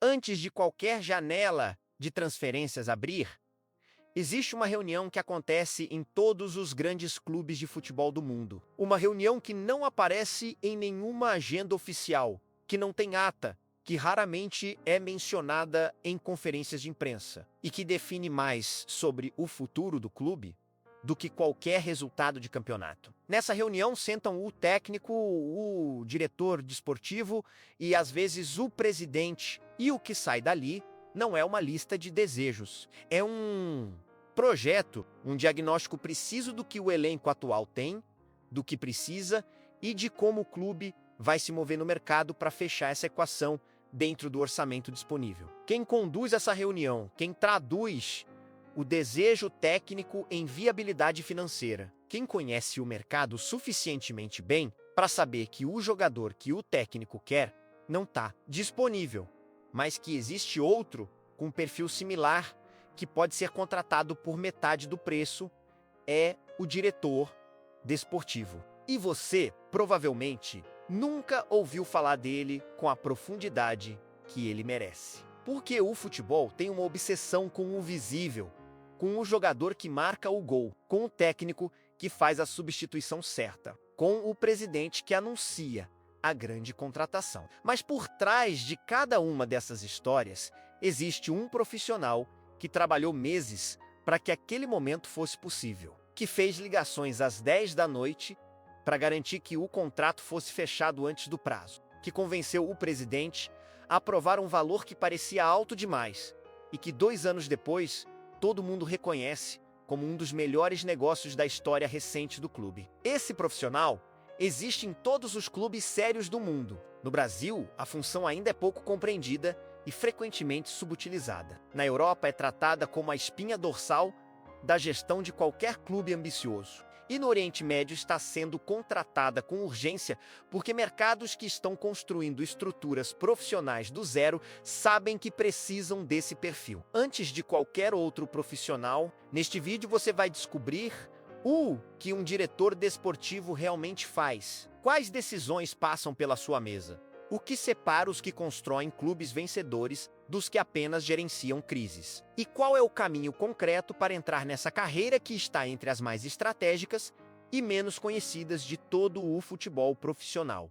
Antes de qualquer janela de transferências abrir, existe uma reunião que acontece em todos os grandes clubes de futebol do mundo. Uma reunião que não aparece em nenhuma agenda oficial, que não tem ata, que raramente é mencionada em conferências de imprensa e que define mais sobre o futuro do clube do que qualquer resultado de campeonato. Nessa reunião sentam o técnico, o diretor desportivo e às vezes o presidente, e o que sai dali não é uma lista de desejos, é um projeto, um diagnóstico preciso do que o elenco atual tem, do que precisa e de como o clube vai se mover no mercado para fechar essa equação dentro do orçamento disponível. Quem conduz essa reunião, quem traduz o desejo técnico em viabilidade financeira, quem conhece o mercado suficientemente bem para saber que o jogador que o técnico quer não está disponível, mas que existe outro com perfil similar que pode ser contratado por metade do preço, é o diretor desportivo. E você, provavelmente, nunca ouviu falar dele com a profundidade que ele merece. Porque o futebol tem uma obsessão com o visível, com o jogador que marca o gol, com o técnico que faz a substituição certa, com o presidente que anuncia a grande contratação. Mas por trás de cada uma dessas histórias, existe um profissional que trabalhou meses para que aquele momento fosse possível, que fez ligações às 10 da noite para garantir que o contrato fosse fechado antes do prazo, que convenceu o presidente a aprovar um valor que parecia alto demais e que 2 anos depois todo mundo reconhece como um dos melhores negócios da história recente do clube. Esse profissional existe em todos os clubes sérios do mundo. No Brasil, a função ainda é pouco compreendida e frequentemente subutilizada. Na Europa, é tratada como a espinha dorsal da gestão de qualquer clube ambicioso. E no Oriente Médio está sendo contratada com urgência porque mercados que estão construindo estruturas profissionais do zero sabem que precisam desse perfil. Antes de qualquer outro profissional, neste vídeo você vai descobrir o que um diretor desportivo realmente faz. Quais decisões passam pela sua mesa? O que separa os que constroem clubes vencedores dos que apenas gerenciam crises? E qual é o caminho concreto para entrar nessa carreira que está entre as mais estratégicas e menos conhecidas de todo o futebol profissional?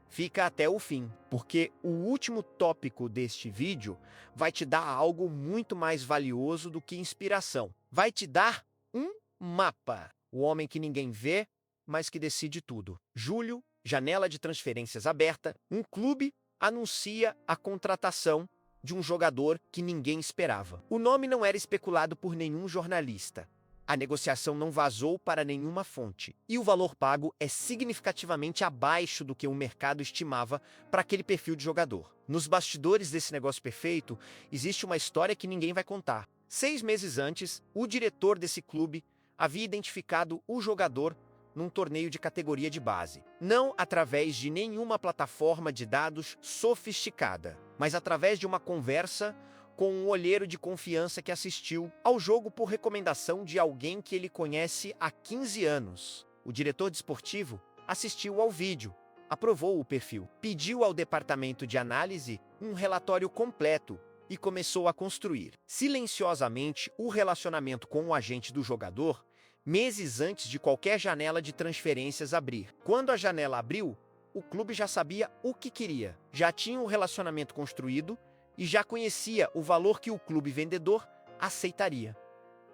Fica até o fim, porque o último tópico deste vídeo vai te dar algo muito mais valioso do que inspiração. Vai te dar um mapa. O homem que ninguém vê, mas que decide tudo. Julho, janela de transferências aberta, um clube anuncia a contratação de um jogador que ninguém esperava. O nome não era especulado por nenhum jornalista. A negociação não vazou para nenhuma fonte. E o valor pago é significativamente abaixo do que o mercado estimava para aquele perfil de jogador. Nos bastidores desse negócio perfeito, existe uma história que ninguém vai contar. 6 meses antes, o diretor desse clube havia identificado o jogador num torneio de categoria de base. Não através de nenhuma plataforma de dados sofisticada, mas através de uma conversa com um olheiro de confiança que assistiu ao jogo por recomendação de alguém que ele conhece há 15 anos. O diretor desportivo assistiu ao vídeo, aprovou o perfil, pediu ao departamento de análise um relatório completo e começou a construir, silenciosamente, o relacionamento com o agente do jogador meses antes de qualquer janela de transferências abrir. Quando a janela abriu, o clube já sabia o que queria, já tinha um relacionamento construído e já conhecia o valor que o clube vendedor aceitaria.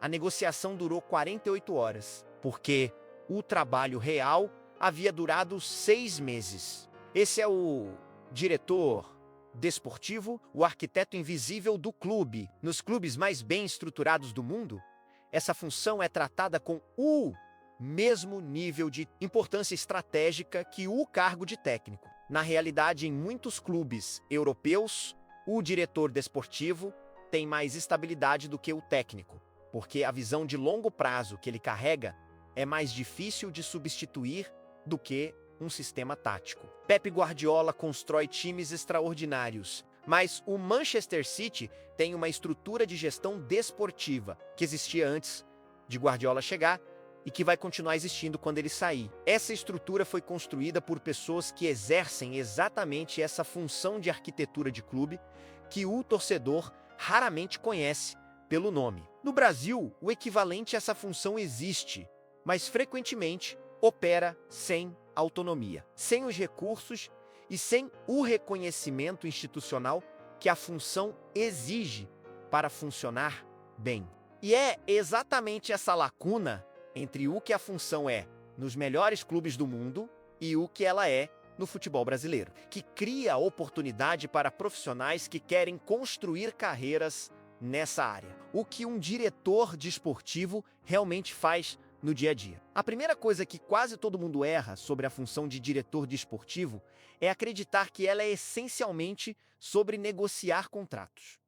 A negociação durou 48 horas, porque o trabalho real havia durado 6 meses. Esse é o diretor desportivo, o arquiteto invisível do clube. Nos clubes mais bem estruturados do mundo, essa função é tratada com o mesmo nível de importância estratégica que o cargo de técnico. Na realidade, em muitos clubes europeus, o diretor desportivo tem mais estabilidade do que o técnico, porque a visão de longo prazo que ele carrega é mais difícil de substituir do que um sistema tático. Pep Guardiola constrói times extraordinários, mas o Manchester City tem uma estrutura de gestão desportiva que existia antes de Guardiola chegar e que vai continuar existindo quando ele sair. Essa estrutura foi construída por pessoas que exercem exatamente essa função de arquitetura de clube, que o torcedor raramente conhece pelo nome. No Brasil, o equivalente a essa função existe, mas frequentemente opera sem autonomia, sem os recursos e sem o reconhecimento institucional que a função exige para funcionar bem. E é exatamente essa lacuna entre o que a função é nos melhores clubes do mundo e o que ela é no futebol brasileiro, que cria oportunidade para profissionais que querem construir carreiras nessa área. O que um diretor desportivo realmente faz no dia a dia. A primeira coisa que quase todo mundo erra sobre a função de diretor desportivo é acreditar que ela é essencialmente sobre negociar contratos.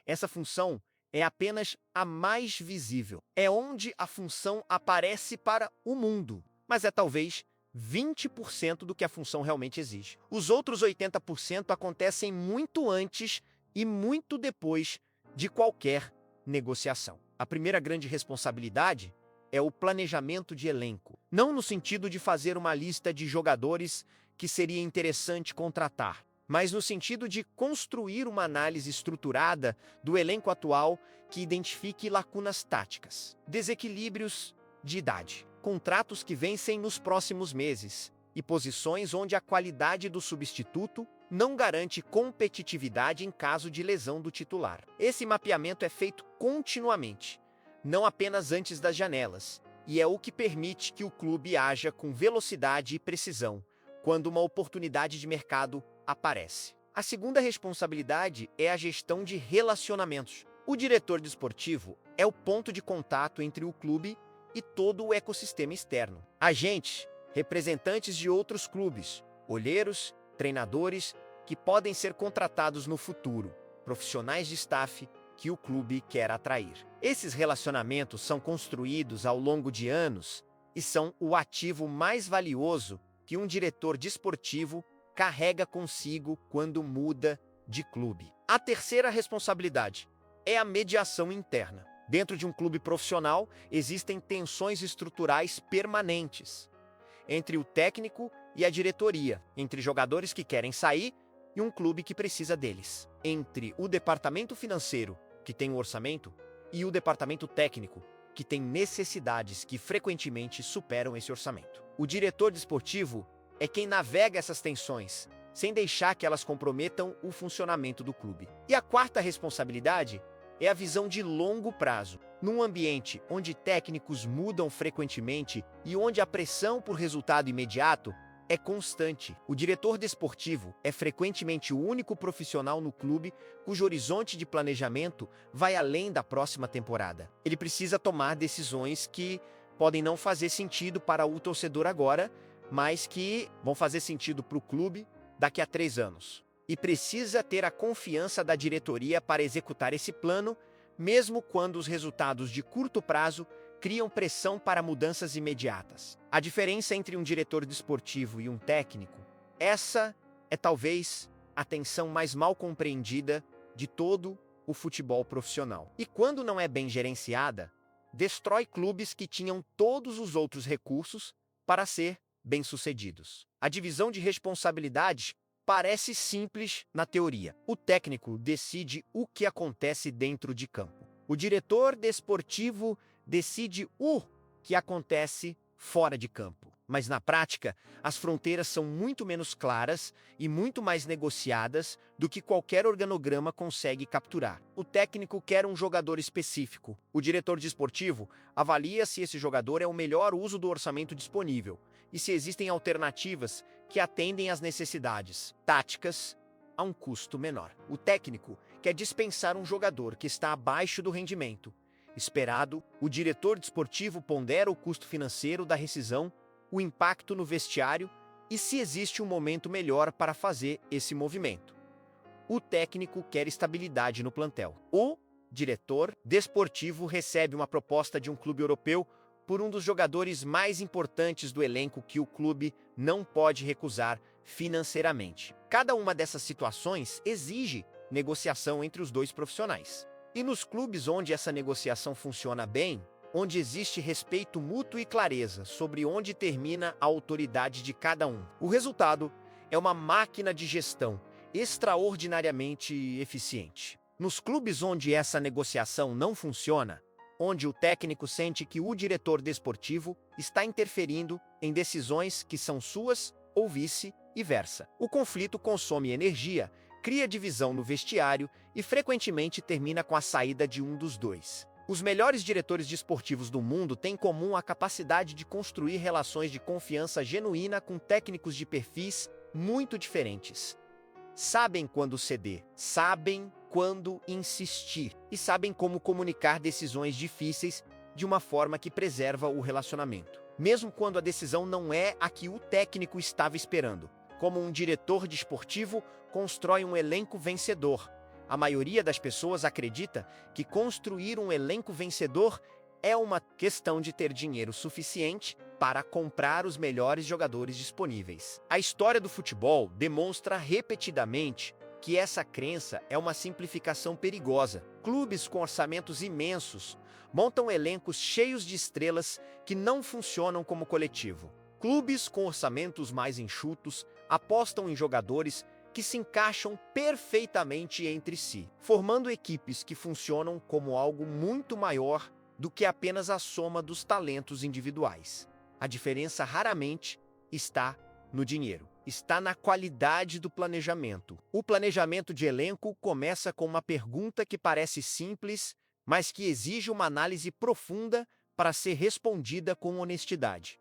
Essa função é apenas a mais visível. É onde a função aparece para o mundo, mas é talvez 20% do que a função realmente exige. Os outros 80% acontecem muito antes e muito depois de qualquer negociação. A primeira grande responsabilidade é o planejamento de elenco. Não no sentido de fazer uma lista de jogadores que seria interessante contratar, mas no sentido de construir uma análise estruturada do elenco atual que identifique lacunas táticas, desequilíbrios de idade, contratos que vencem nos próximos meses e posições onde a qualidade do substituto não garante competitividade em caso de lesão do titular. Esse mapeamento é feito continuamente, não apenas antes das janelas, e é o que permite que o clube haja com velocidade e precisão quando uma oportunidade de mercado aparece. A segunda responsabilidade é a gestão de relacionamentos. O diretor desportivo é o ponto de contato entre o clube e todo o ecossistema externo. Agentes, representantes de outros clubes, olheiros, treinadores que podem ser contratados no futuro, profissionais de staff que o clube quer atrair. Esses relacionamentos são construídos ao longo de anos e são o ativo mais valioso que um diretor desportivo carrega consigo quando muda de clube. A terceira responsabilidade é a mediação interna. Dentro de um clube profissional, existem tensões estruturais permanentes entre o técnico e a diretoria, entre jogadores que querem sair e um clube que precisa deles, entre o departamento financeiro, que tem o orçamento, e o departamento técnico, que tem necessidades que frequentemente superam esse orçamento. O diretor desportivo é quem navega essas tensões, sem deixar que elas comprometam o funcionamento do clube. E a quarta responsabilidade é a visão de longo prazo. Num ambiente onde técnicos mudam frequentemente e onde a pressão por resultado imediato é constante, o diretor desportivo é frequentemente o único profissional no clube cujo horizonte de planejamento vai além da próxima temporada. Ele precisa tomar decisões que podem não fazer sentido para o torcedor agora, mas que vão fazer sentido para o clube daqui a 3 anos. E precisa ter a confiança da diretoria para executar esse plano, mesmo quando os resultados de curto prazo criam pressão para mudanças imediatas. A diferença entre um diretor desportivo e um técnico, essa é talvez a tensão mais mal compreendida de todo o futebol profissional. E quando não é bem gerenciada, destrói clubes que tinham todos os outros recursos para ser bem-sucedidos. A divisão de responsabilidades parece simples na teoria. O técnico decide o que acontece dentro de campo. O diretor desportivo decide o que acontece fora de campo. Mas na prática, as fronteiras são muito menos claras e muito mais negociadas do que qualquer organograma consegue capturar. O técnico quer um jogador específico. O diretor desportivo avalia se esse jogador é o melhor uso do orçamento disponível e se existem alternativas que atendem às necessidades táticas a um custo menor. O técnico quer dispensar um jogador que está abaixo do rendimento esperado. O diretor desportivo pondera o custo financeiro da rescisão, o impacto no vestiário e se existe um momento melhor para fazer esse movimento. O técnico quer estabilidade no plantel. O diretor desportivo recebe uma proposta de um clube europeu por um dos jogadores mais importantes do elenco que o clube não pode recusar financeiramente. Cada uma dessas situações exige negociação entre os dois profissionais. E nos clubes onde essa negociação funciona bem, onde existe respeito mútuo e clareza sobre onde termina a autoridade de cada um, o resultado é uma máquina de gestão extraordinariamente eficiente. Nos clubes onde essa negociação não funciona, onde o técnico sente que o diretor desportivo está interferindo em decisões que são suas ou vice-versa, o conflito consome energia, cria divisão no vestiário e frequentemente termina com a saída de um dos dois. Os melhores diretores desportivos do mundo têm em comum a capacidade de construir relações de confiança genuína com técnicos de perfis muito diferentes. Sabem quando ceder, sabem quando insistir e sabem como comunicar decisões difíceis de uma forma que preserva o relacionamento, mesmo quando a decisão não é a que o técnico estava esperando. Como um diretor desportivo constrói um elenco vencedor. A maioria das pessoas acredita que construir um elenco vencedor é uma questão de ter dinheiro suficiente para comprar os melhores jogadores disponíveis. A história do futebol demonstra repetidamente que essa crença é uma simplificação perigosa. Clubes com orçamentos imensos montam elencos cheios de estrelas que não funcionam como coletivo. Clubes com orçamentos mais enxutos apostam em jogadores que se encaixam perfeitamente entre si, formando equipes que funcionam como algo muito maior do que apenas a soma dos talentos individuais. A diferença raramente está no dinheiro, está na qualidade do planejamento. O planejamento de elenco começa com uma pergunta que parece simples, mas que exige uma análise profunda para ser respondida com honestidade.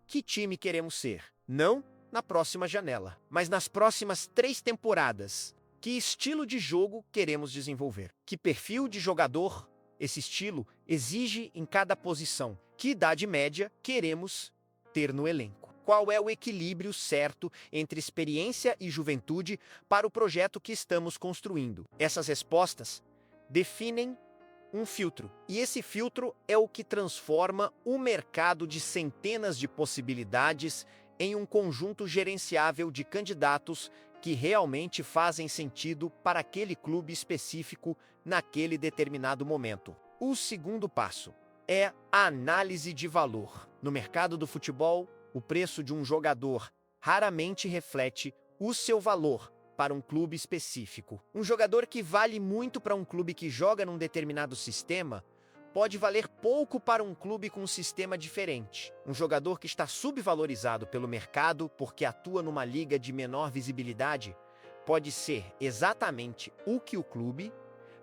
Que time queremos ser? Não na próxima janela, mas nas próximas 3 temporadas. Que estilo de jogo queremos desenvolver? Que perfil de jogador esse estilo exige em cada posição? Que idade média queremos ter no elenco? Qual é o equilíbrio certo entre experiência e juventude para o projeto que estamos construindo? Essas respostas definem um filtro, e esse filtro é o que transforma o mercado de centenas de possibilidades em um conjunto gerenciável de candidatos que realmente fazem sentido para aquele clube específico naquele determinado momento. O segundo passo é a análise de valor. No mercado do futebol, o preço de um jogador raramente reflete o seu valor para um clube específico. Um jogador que vale muito para um clube que joga num determinado sistema pode valer pouco para um clube com um sistema diferente. Um jogador que está subvalorizado pelo mercado porque atua numa liga de menor visibilidade pode ser exatamente o que o clube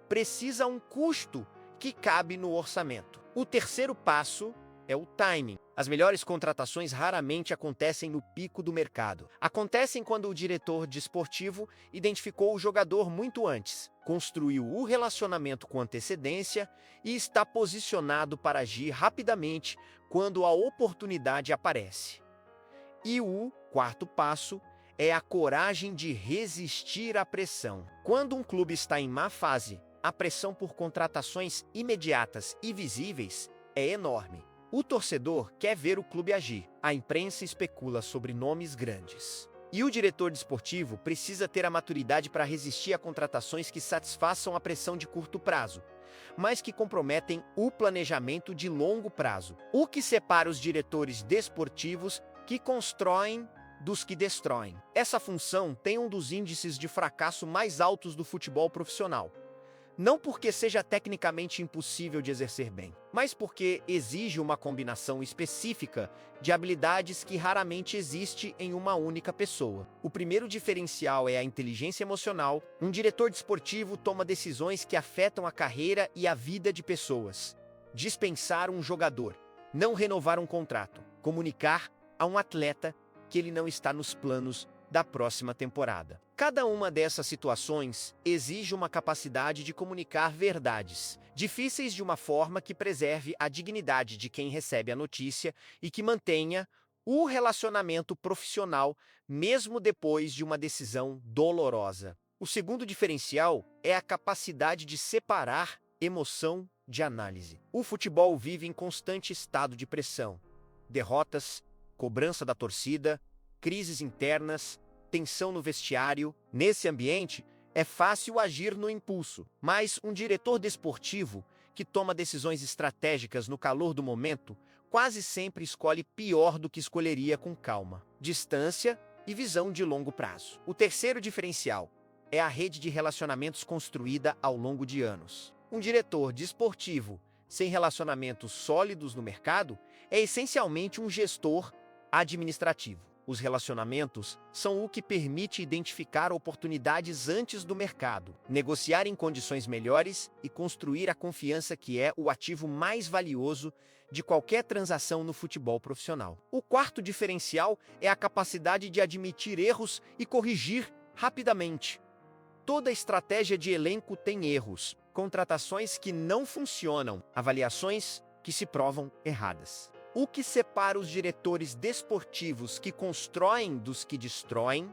precisa a um custo que cabe no orçamento. O terceiro passo é o timing. As melhores contratações raramente acontecem no pico do mercado. Acontecem quando o diretor desportivo identificou o jogador muito antes, construiu o relacionamento com antecedência e está posicionado para agir rapidamente quando a oportunidade aparece. E o quarto passo é a coragem de resistir à pressão. Quando um clube está em má fase, a pressão por contratações imediatas e visíveis é enorme. O torcedor quer ver o clube agir. A imprensa especula sobre nomes grandes. E o diretor desportivo precisa ter a maturidade para resistir a contratações que satisfaçam a pressão de curto prazo, mas que comprometem o planejamento de longo prazo. O que separa os diretores desportivos que constroem dos que destroem. Essa função tem um dos índices de fracasso mais altos do futebol profissional. Não porque seja tecnicamente impossível de exercer bem, mas porque exige uma combinação específica de habilidades que raramente existe em uma única pessoa. O primeiro diferencial é a inteligência emocional. Um diretor desportivo toma decisões que afetam a carreira e a vida de pessoas. Dispensar um jogador, não renovar um contrato, comunicar a um atleta que ele não está nos planos da próxima temporada. Cada uma dessas situações exige uma capacidade de comunicar verdades, difíceis de uma forma que preserve a dignidade de quem recebe a notícia e que mantenha o relacionamento profissional mesmo depois de uma decisão dolorosa. O segundo diferencial é a capacidade de separar emoção de análise. O futebol vive em constante estado de pressão. Derrotas, cobrança da torcida, crises internas, tensão no vestiário. Nesse ambiente, é fácil agir no impulso, mas um diretor desportivo que toma decisões estratégicas no calor do momento quase sempre escolhe pior do que escolheria com calma. Distância e visão de longo prazo. O terceiro diferencial é a rede de relacionamentos construída ao longo de anos. Um diretor desportivo sem relacionamentos sólidos no mercado é essencialmente um gestor administrativo. Os relacionamentos são o que permite identificar oportunidades antes do mercado, negociar em condições melhores e construir a confiança, que é o ativo mais valioso de qualquer transação no futebol profissional. O quarto diferencial é a capacidade de admitir erros e corrigir rapidamente. Toda estratégia de elenco tem erros, contratações que não funcionam, avaliações que se provam erradas. O que separa os diretores desportivos que constroem dos que destroem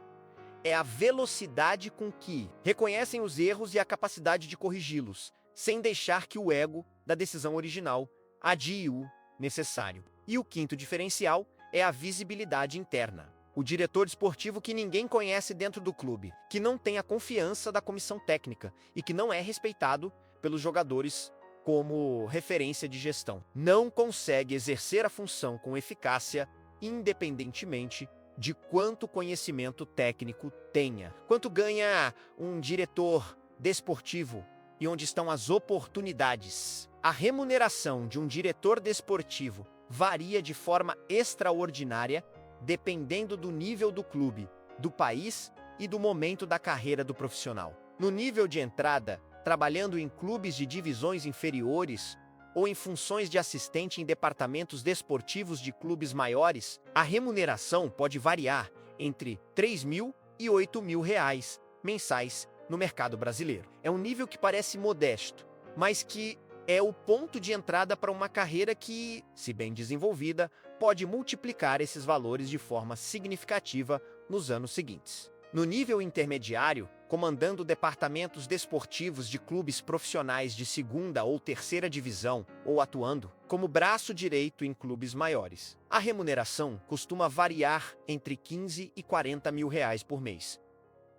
é a velocidade com que reconhecem os erros e a capacidade de corrigi-los, sem deixar que o ego da decisão original adie o necessário. E o quinto diferencial é a visibilidade interna. O diretor esportivo que ninguém conhece dentro do clube, que não tem a confiança da comissão técnica e que não é respeitado pelos jogadores como referência de gestão, não consegue exercer a função com eficácia, independentemente de quanto conhecimento técnico tenha. Quanto ganha um diretor desportivo e onde estão as oportunidades? A remuneração de um diretor desportivo varia de forma extraordinária, dependendo do nível do clube, do país e do momento da carreira do profissional. No nível de entrada, trabalhando em clubes de divisões inferiores ou em funções de assistente em departamentos desportivos de clubes maiores, a remuneração pode variar entre R$ 3.000 e R$ 8.000 mensais no mercado brasileiro. É um nível que parece modesto, mas que é o ponto de entrada para uma carreira que, se bem desenvolvida, pode multiplicar esses valores de forma significativa nos anos seguintes. No nível intermediário, comandando departamentos desportivos de clubes profissionais de segunda ou terceira divisão ou atuando como braço direito em clubes maiores, a remuneração costuma variar entre R$ 15 e R$ 40.000 por mês.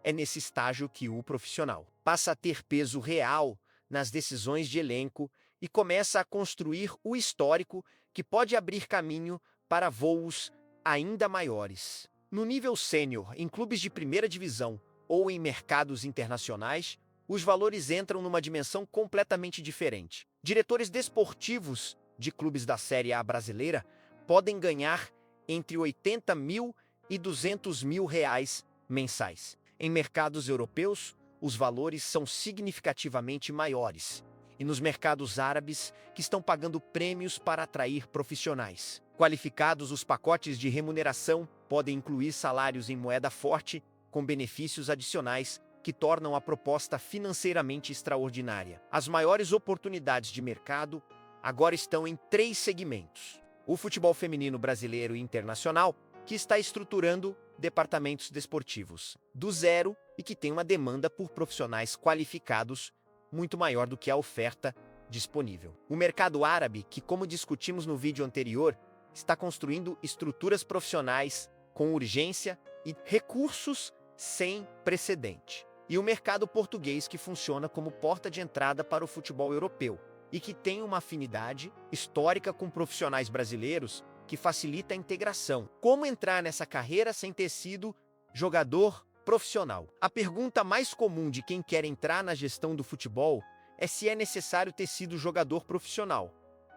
É nesse estágio que o profissional passa a ter peso real nas decisões de elenco e começa a construir o histórico que pode abrir caminho para voos ainda maiores. No nível sênior, em clubes de primeira divisão ou em mercados internacionais, os valores entram numa dimensão completamente diferente. Diretores desportivos de clubes da Série A brasileira podem ganhar entre R$ 80.000 e R$ 200.000 mensais. Em mercados europeus, os valores são significativamente maiores. E nos mercados árabes, que estão pagando prêmios para atrair profissionais qualificados, os pacotes de remuneração podem incluir salários em moeda forte, com benefícios adicionais que tornam a proposta financeiramente extraordinária. As maiores oportunidades de mercado agora estão em 3 segmentos: o futebol feminino brasileiro e internacional, que está estruturando departamentos desportivos do zero e que tem uma demanda por profissionais qualificados muito maior do que a oferta disponível. O mercado árabe, que, como discutimos no vídeo anterior, está construindo estruturas profissionais com urgência e recursos sem precedente. E o mercado português, que funciona como porta de entrada para o futebol europeu e que tem uma afinidade histórica com profissionais brasileiros que facilita a integração. Como entrar nessa carreira sem ter sido jogador profissional? A pergunta mais comum de quem quer entrar na gestão do futebol é se é necessário ter sido jogador profissional.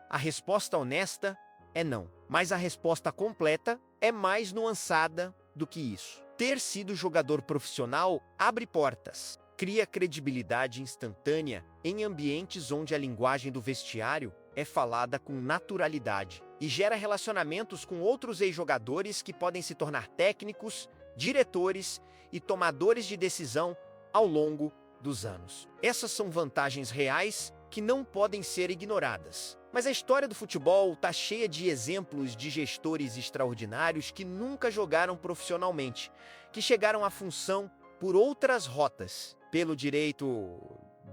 A resposta honesta é não, mas a resposta completa é mais nuançada do que isso. Ter sido jogador profissional abre portas, cria credibilidade instantânea em ambientes onde a linguagem do vestiário é falada com naturalidade e gera relacionamentos com outros ex-jogadores que podem se tornar técnicos, diretores e tomadores de decisão ao longo dos anos. Essas são vantagens reais que não podem ser ignoradas. Mas a história do futebol está cheia de exemplos de gestores extraordinários que nunca jogaram profissionalmente, que chegaram à função por outras rotas, pelo direito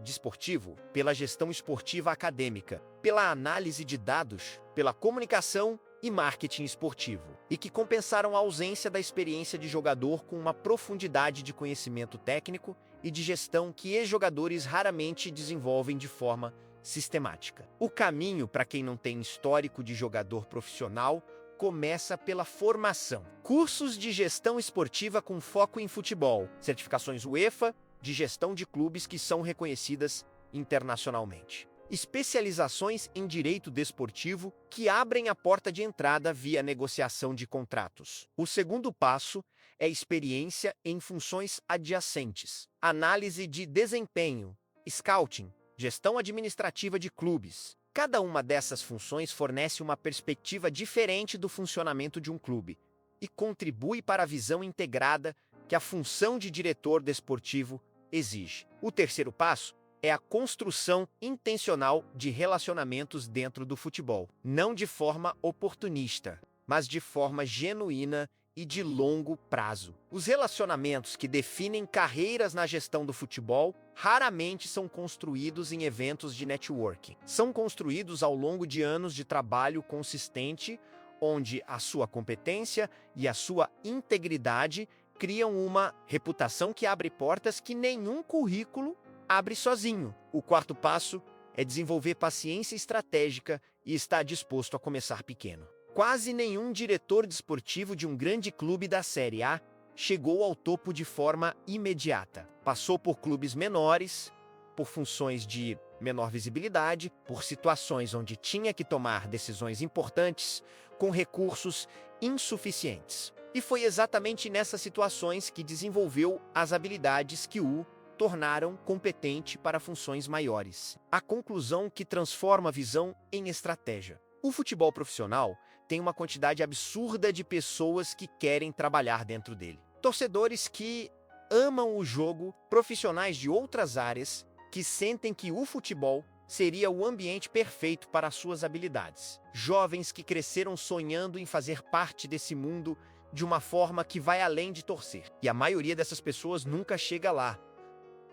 desportivo, pela gestão esportiva acadêmica, pela análise de dados, pela comunicação e marketing esportivo, e que compensaram a ausência da experiência de jogador com uma profundidade de conhecimento técnico e de gestão que ex-jogadores raramente desenvolvem de forma sistemática. O caminho para quem não tem histórico de jogador profissional começa pela formação. Cursos de gestão esportiva com foco em futebol, certificações UEFA de gestão de clubes que são reconhecidas internacionalmente. Especializações em direito desportivo que abrem a porta de entrada via negociação de contratos. O segundo passo é experiência em funções adjacentes, análise de desempenho, scouting, gestão administrativa de clubes. Cada uma dessas funções fornece uma perspectiva diferente do funcionamento de um clube e contribui para a visão integrada que a função de diretor desportivo exige. O terceiro passo é a construção intencional de relacionamentos dentro do futebol, não de forma oportunista, mas de forma genuína e de longo prazo. Os relacionamentos que definem carreiras na gestão do futebol raramente são construídos em eventos de networking. São construídos ao longo de anos de trabalho consistente, onde a sua competência e a sua integridade criam uma reputação que abre portas que nenhum currículo abre sozinho. O quarto passo é desenvolver paciência estratégica e estar disposto a começar pequeno. Quase nenhum diretor desportivo de um grande clube da Série A chegou ao topo de forma imediata. Passou por clubes menores, por funções de menor visibilidade, por situações onde tinha que tomar decisões importantes com recursos insuficientes. E foi exatamente nessas situações que desenvolveu as habilidades que o tornaram competente para funções maiores. A conclusão que transforma a visão em estratégia. O futebol profissional tem uma quantidade absurda de pessoas que querem trabalhar dentro dele. Torcedores que amam o jogo, profissionais de outras áreas que sentem que o futebol seria o ambiente perfeito para as suas habilidades. Jovens que cresceram sonhando em fazer parte desse mundo de uma forma que vai além de torcer. E a maioria dessas pessoas nunca chega lá.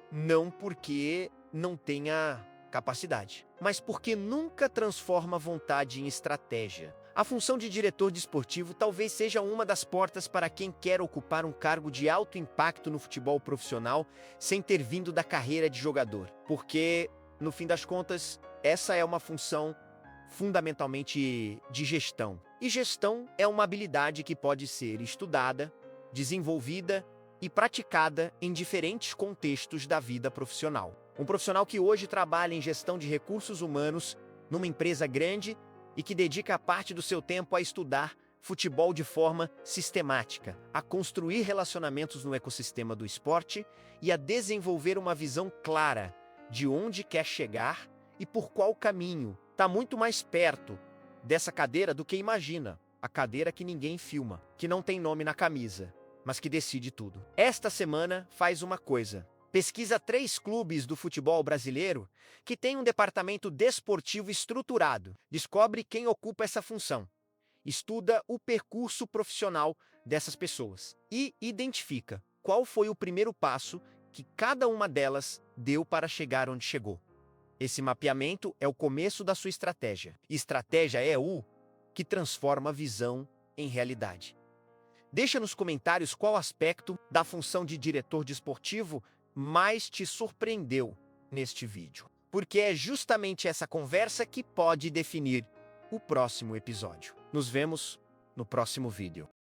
Não porque não tenha capacidade, mas porque nunca transforma vontade em estratégia. A função de diretor desportivo talvez seja uma das portas para quem quer ocupar um cargo de alto impacto no futebol profissional sem ter vindo da carreira de jogador. Porque, no fim das contas, essa é uma função fundamentalmente de gestão. E gestão é uma habilidade que pode ser estudada, desenvolvida e praticada em diferentes contextos da vida profissional. Um profissional que hoje trabalha em gestão de recursos humanos numa empresa grande e que dedica parte do seu tempo a estudar futebol de forma sistemática, a construir relacionamentos no ecossistema do esporte e a desenvolver uma visão clara de onde quer chegar e por qual caminho. Está muito mais perto dessa cadeira do que imagina, a cadeira que ninguém filma, que não tem nome na camisa, mas que decide tudo. Esta semana faz uma coisa. Pesquisa 3 clubes do futebol brasileiro que têm um departamento desportivo estruturado. Descobre quem ocupa essa função. Estuda o percurso profissional dessas pessoas e identifica qual foi o primeiro passo que cada uma delas deu para chegar onde chegou. Esse mapeamento é o começo da sua estratégia. Estratégia é o que transforma a visão em realidade. Deixa nos comentários qual aspecto da função de diretor desportivo mais te surpreendeu neste vídeo, porque é justamente essa conversa que pode definir o próximo episódio. Nos vemos no próximo vídeo.